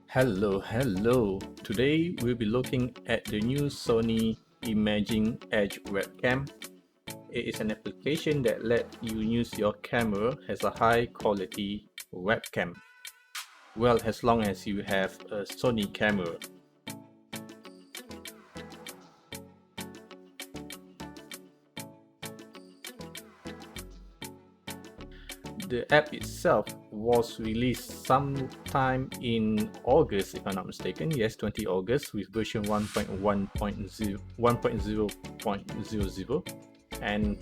Hello. Today we'll be looking at the new Sony Imaging Edge webcam. It is an application that lets you use your camera as a high quality webcam. Well, as long as you have a Sony camera. The app itself was released sometime in August, if I'm not mistaken. Yes, 20 August with version 1.0.00. And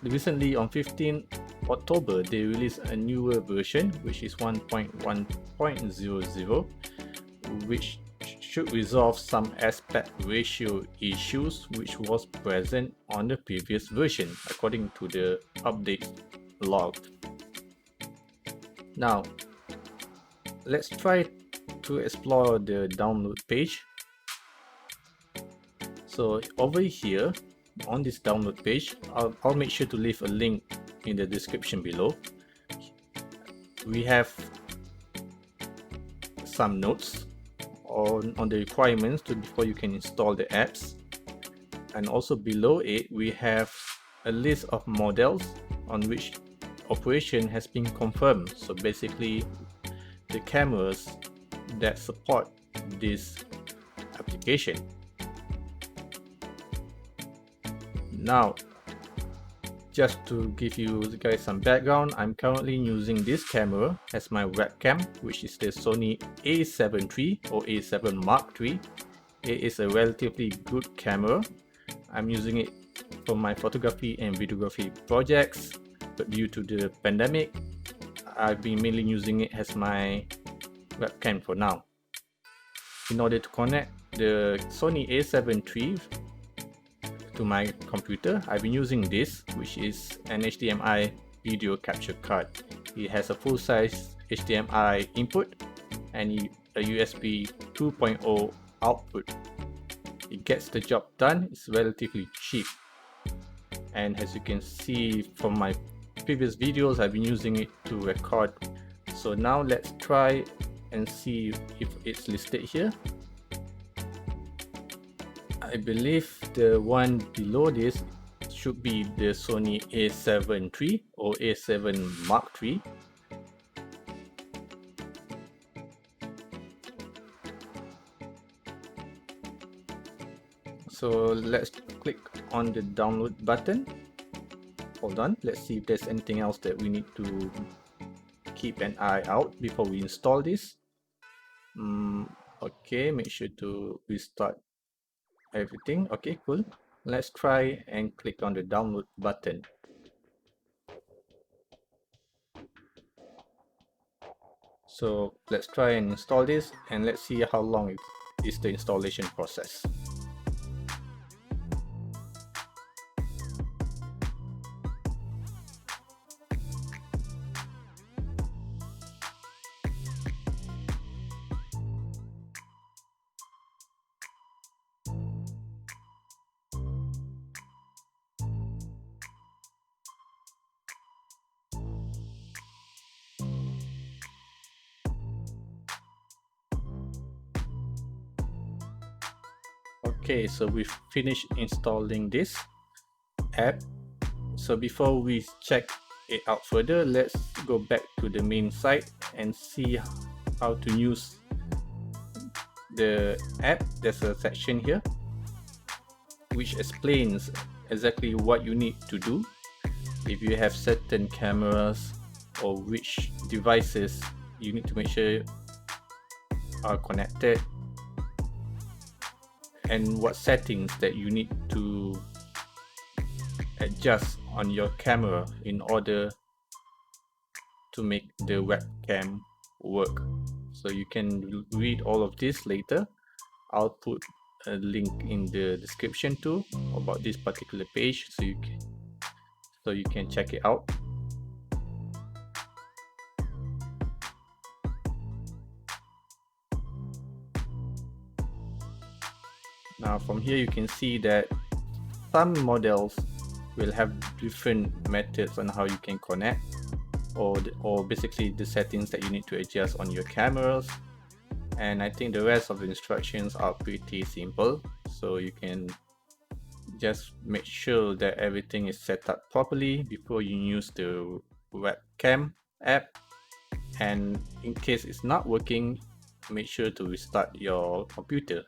recently on 15 October, they released a newer version, which is 1.1.00, which should resolve some aspect ratio issues which was present on the previous version, according to the update log. Now, let's try to explore the download page. So over here, on this download page, I'll make sure to leave a link in the description below. We have some notes on the requirements before you can install the apps. And also below it, we have a list of models on which operation has been confirmed. So basically, the cameras that support this application. Now, just to give you guys some background, I'm currently using this camera as my webcam, which is the Sony A7 III or A7 Mark III. It is a relatively good camera. I'm using it for my photography and videography projects, but due to the pandemic, I've been mainly using it as my webcam for now. In order to connect the Sony A7 III to my computer, I've been using this, which is an HDMI video capture card. It has a full-size HDMI input and a USB 2.0 output. It gets the job done. It's relatively cheap, and as you can see from my previous videos, I've been using it to record. So now let's try and see if it's listed here. I believe the one below this should be the Sony A7 III or A7 Mark III. So let's click on the download button. Hold on, let's see if there's anything else that we need to keep an eye out before we install this. Okay, make sure to restart everything. Okay, cool. Let's try and click on the download button. So let's try and install this, and let's see how long it is the installation process. Okay, so we've finished installing this app. So before we check it out further, let's go back to the main site and see how to use the app. There's a section here which explains exactly what you need to do if you have certain cameras or which devices you need to make sure are connected, and what settings that you need to adjust on your camera in order to make the webcam work. So you can read all of this later. I'll put a link in the description too about this particular page, so you can check it out. Now from here you can see that some models will have different methods on how you can connect, or basically the settings that you need to adjust on your cameras. And I think the rest of the instructions are pretty simple, so you can just make sure that everything is set up properly before you use the webcam app. And in case it's not working, make sure to restart your computer.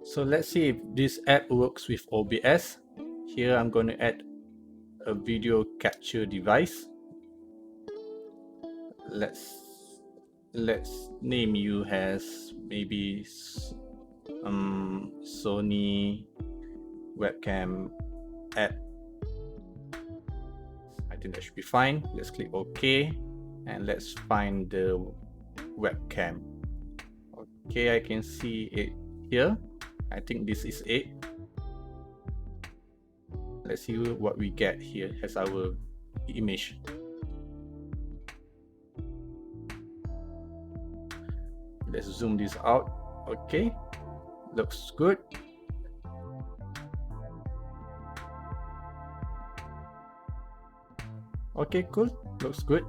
So let's see if this app works with OBS. Here I'm going to add a video capture device. Let's name you as maybe Sony Webcam App. I think that should be fine. Let's click OK and let's find the webcam. Okay, I can see it here. I think this is it. Let's see what we get here as our image. Let's zoom this out. Okay, looks good. Okay, cool, looks good.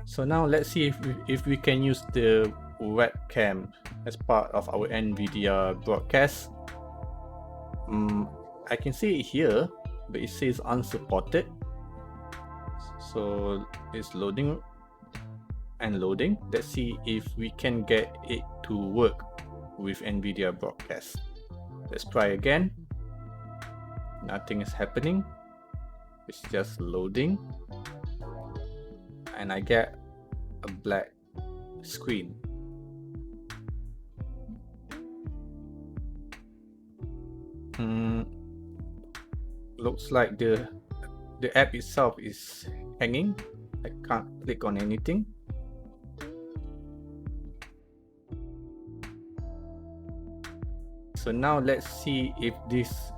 So now let's see if we can use the webcam as part of our NVIDIA broadcast. I can see it here, but it says unsupported. So it's loading and loading. Let's see if we can get it to work with NVIDIA broadcast. Let's try again. Nothing is happening. It's just loading. And I get a black screen. Looks like the app itself is hanging. I can't click on anything. So now let's see if this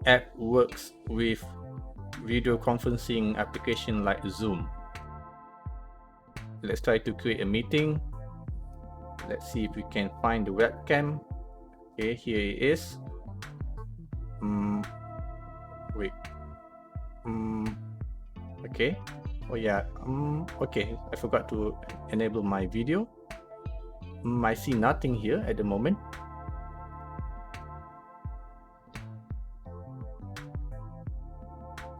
app works with video conferencing application like Zoom. Let's try to create a meeting. Let's see if we can find the webcam. Okay, here it is. Wait. Okay. Oh yeah. Okay, I forgot to enable my video. I see nothing here at the moment.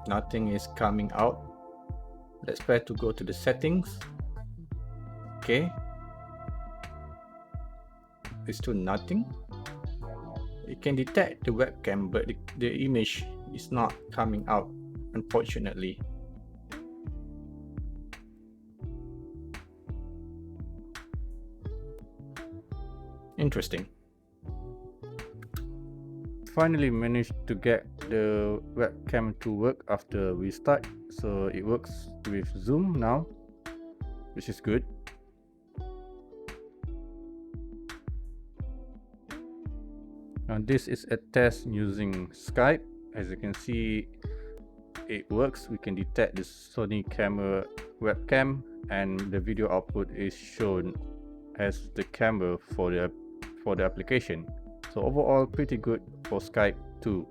Nothing is coming out. Let's try to go to the settings. Okay. It's still nothing. It can detect the webcam, but the image is not coming out, unfortunately. Interesting. Finally managed to get the webcam to work after we start, so it works with Zoom now, which is good. Now this is a test using Skype. As you can see, it works. We can detect the Sony camera webcam, and the video output is shown as the camera for the application. So overall, pretty good for Skype too.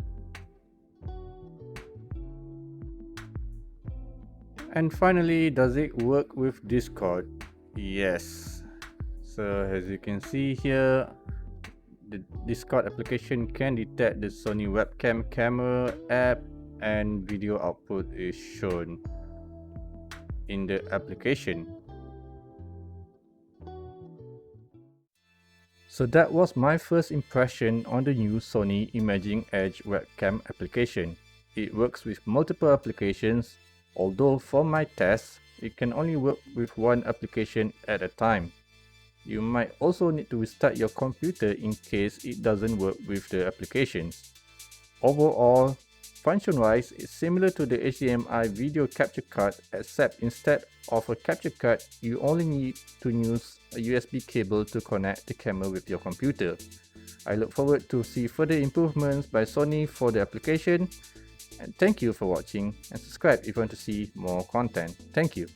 And finally, does it work with Discord? Yes. So as you can see here, the Discord application can detect the Sony Webcam camera app, and video output is shown in the application. So that was my first impression on the new Sony Imaging Edge webcam application. It works with multiple applications, although for my tests, it can only work with one application at a time. You might also need to restart your computer in case it doesn't work with the applications. Overall, function-wise, it's similar to the HDMI video capture card, except instead of a capture card, you only need to use a USB cable to connect the camera with your computer. I look forward to see further improvements by Sony for the application. And thank you for watching, and subscribe if you want to see more content. Thank you.